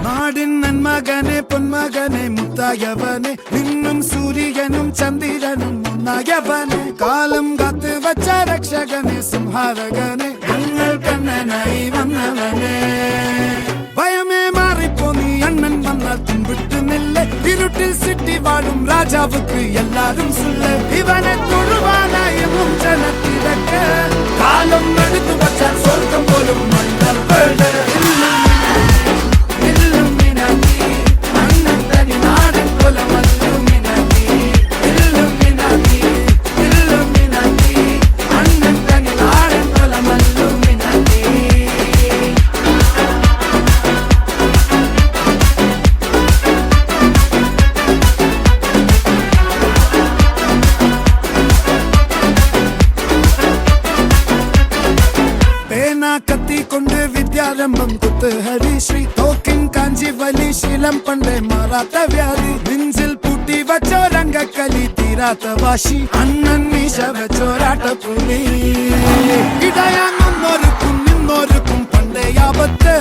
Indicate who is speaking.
Speaker 1: നാടിൻ നന്മകനെ പൊന്മകനെ മുത്തായവനെ നിന്നും സൂര്യനും ചന്ദ്രനും ഒന്നായവനെ കാലം കാത്ത് വച്ച രക്ഷകനെ സംഹാരകനെ ഞങ്ങൾ കണ്ണനായി വന്നവനെ ഭയമേ മാറിപ്പോ നീ അണ്ണൻ വന്നാൽ തുമ്പിട്ട് നില്ല ഇരുട്ടിൽ സിറ്റി വാഴും രാജാവുക്ക് എല്ലാരും സുല്ല ഇവനെ തൊഴുവാനായും ജനത്തിരക്ക് കാലം എടുത്തു വച്ചാൽ സ്വർഗം പോലും മണ്ണൽ വേണ്ട കത്തിക്കൊണ്ട് വിദ്യാരംഭം കുത്ത് ഹരിശ്രീ തോക്കിൻ കാഞ്ചി വലി ശീലം പണ്ടേ മാറാത്ത വ്യാധി നെഞ്ചിൽ പൂട്ടി വച്ചോരംഗക്കലി തീരാത്ത വാശി അണ്ണൻ മീശ വെച്ചോരാട്ട പുലി ഇടയാങ്ങൊന്നൊരുക്കും നിന്നൊരുക്കും പണ്ടേ ആപത്ത്